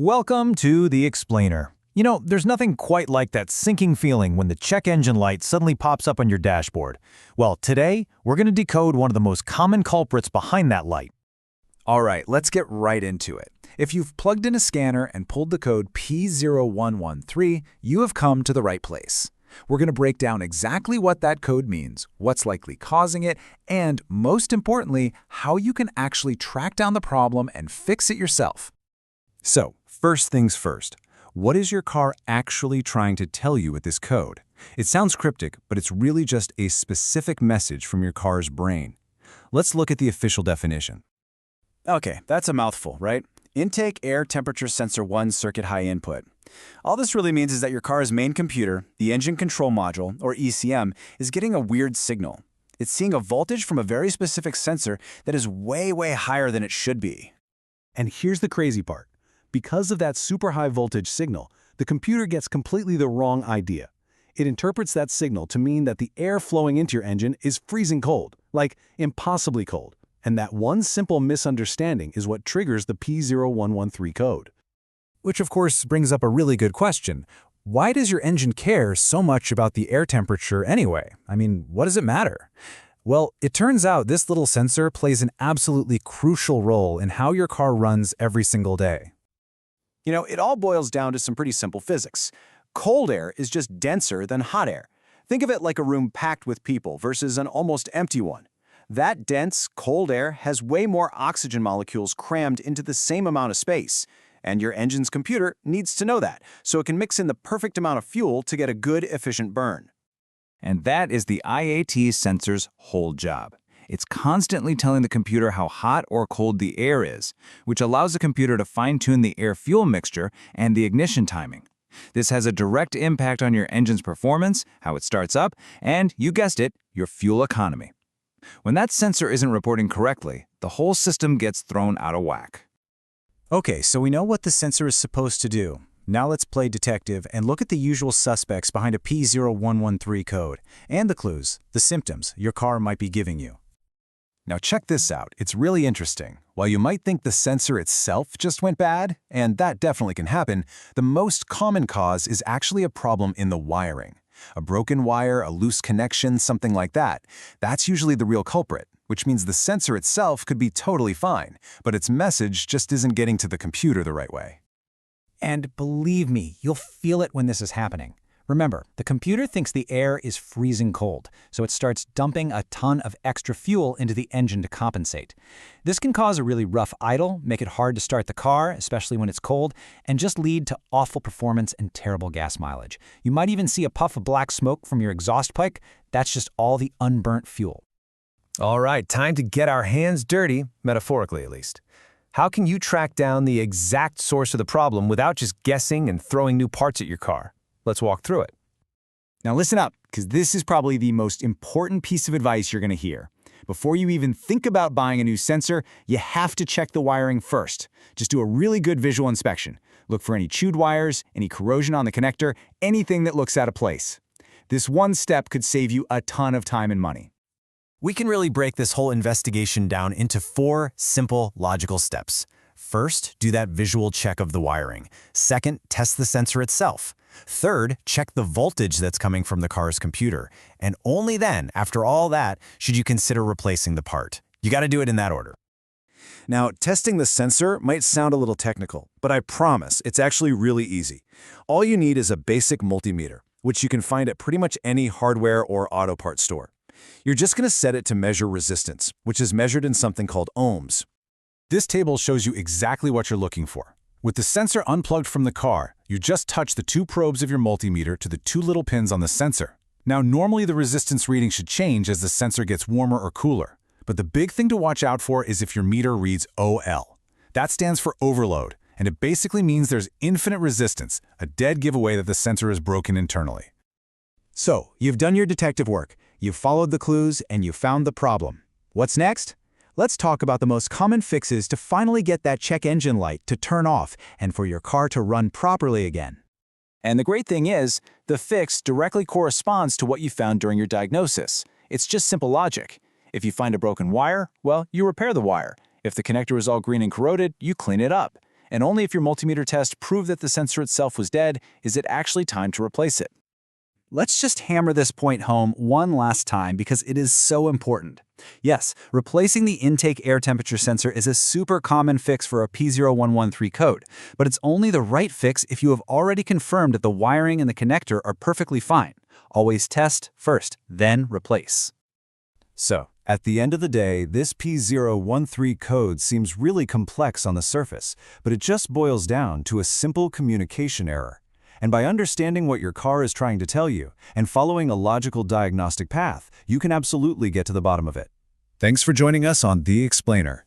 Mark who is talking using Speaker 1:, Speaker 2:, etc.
Speaker 1: Welcome to The Explainer. You know, there's nothing quite like that sinking feeling when the check engine light suddenly pops up on your dashboard. Well, today, we're going to decode one of the most common culprits behind that light.
Speaker 2: All right, let's get right into it. If you've plugged in a scanner and pulled the code P0113, you have come to the right place. We're going to break down exactly what that code means, what's likely causing it, and most importantly, how you can actually track down the problem and fix it yourself.
Speaker 3: So, first things first, what is your car actually trying to tell you with this code? It sounds cryptic, but it's really just a specific message from your car's brain. Let's look at the official definition.
Speaker 2: Okay, that's a mouthful, right? Intake air temperature sensor 1 circuit high input. All this really means is that your car's main computer, the engine control module, or ECM, is getting a weird signal. It's seeing a voltage from a very specific sensor that is way higher than it should be.
Speaker 3: And here's the crazy part. Because of that super high voltage signal, the computer gets completely the wrong idea. It interprets that signal to mean that the air flowing into your engine is freezing cold, like impossibly cold. And that one simple misunderstanding is what triggers the P0113 code.
Speaker 1: Which of course brings up a really good question. Why does your engine care so much about the air temperature anyway? I mean, what does it matter? Well, it turns out this little sensor plays an absolutely crucial role in how your car runs every single day.
Speaker 2: You know, it all boils down to some pretty simple physics. Cold air is just denser than hot air. Think of it like a room packed with people versus an almost empty one. That dense, cold air has way more oxygen molecules crammed into the same amount of space. And your engine's computer needs to know that, so it can mix in the perfect amount of fuel to get a good, efficient burn.
Speaker 4: And that is the IAT sensor's whole job. It's constantly telling the computer how hot or cold the air is, which allows the computer to fine-tune the air-fuel mixture and the ignition timing. This has a direct impact on your engine's performance, how it starts up, and, you guessed it, your fuel economy. When that sensor isn't reporting correctly, the whole system gets thrown out of whack.
Speaker 1: Okay, so we know what the sensor is supposed to do. Now let's play detective and look at the usual suspects behind a P0113 code, and the clues, the symptoms your car might be giving you.
Speaker 3: Now check this out, it's really interesting. While you might think the sensor itself just went bad, and that definitely can happen, the most common cause is actually a problem in the wiring. A broken wire, a loose connection, something like that. That's usually the real culprit, which means the sensor itself could be totally fine, but its message just isn't getting to the computer the right way.
Speaker 1: And believe me, you'll feel it when this is happening. Remember, the computer thinks the air is freezing cold, so it starts dumping a ton of extra fuel into the engine to compensate. This can cause a really rough idle, make it hard to start the car, especially when it's cold, and just lead to awful performance and terrible gas mileage. You might even see a puff of black smoke from your exhaust pipe. That's just all the unburnt fuel.
Speaker 5: All right, time to get our hands dirty, metaphorically at least. How can you track down the exact source of the problem without just guessing and throwing new parts at your car? Let's walk through it.
Speaker 2: Now listen up, because this is probably the most important piece of advice you're going to hear. Before you even think about buying a new sensor, you have to check the wiring first. Just do a really good visual inspection. Look for any chewed wires, any corrosion on the connector, anything that looks out of place. This one step could save you a ton of time and money.
Speaker 1: We can really break this whole investigation down into 4 simple, logical steps. First, do that visual check of the wiring. Second, test the sensor itself. Third, check the voltage that's coming from the car's computer. And only then, after all that, should you consider replacing the part. You got to do it in that order.
Speaker 3: Now, testing the sensor might sound a little technical, but I promise it's actually really easy. All you need is a basic multimeter, which you can find at pretty much any hardware or auto parts store. You're just going to set it to measure resistance, which is measured in something called ohms. This table shows you exactly what you're looking for. With the sensor unplugged from the car, you just touch the 2 probes of your multimeter to the 2 little pins on the sensor. Now, normally the resistance reading should change as the sensor gets warmer or cooler. But the big thing to watch out for is if your meter reads OL. That stands for overload, and it basically means there's infinite resistance, a dead giveaway that the sensor is broken internally.
Speaker 2: So, you've done your detective work, you've followed the clues, and you've found the problem. What's next? Let's talk about the most common fixes to finally get that check engine light to turn off and for your car to run properly again. And the great thing is, the fix directly corresponds to what you found during your diagnosis. It's just simple logic. If you find a broken wire, well, you repair the wire. If the connector is all green and corroded, you clean it up. And only if your multimeter test proved that the sensor itself was dead is it actually time to replace it.
Speaker 1: Let's just hammer this point home one last time because it is so important. Yes, replacing the intake air temperature sensor is a super common fix for a P0113 code, but it's only the right fix if you have already confirmed that the wiring and the connector are perfectly fine. Always test first, then replace.
Speaker 3: So, at the end of the day, this P013 code seems really complex on the surface, but it just boils down to a simple communication error. And by understanding what your car is trying to tell you and following a logical diagnostic path, you can absolutely get to the bottom of it. Thanks for joining us on The Explainer.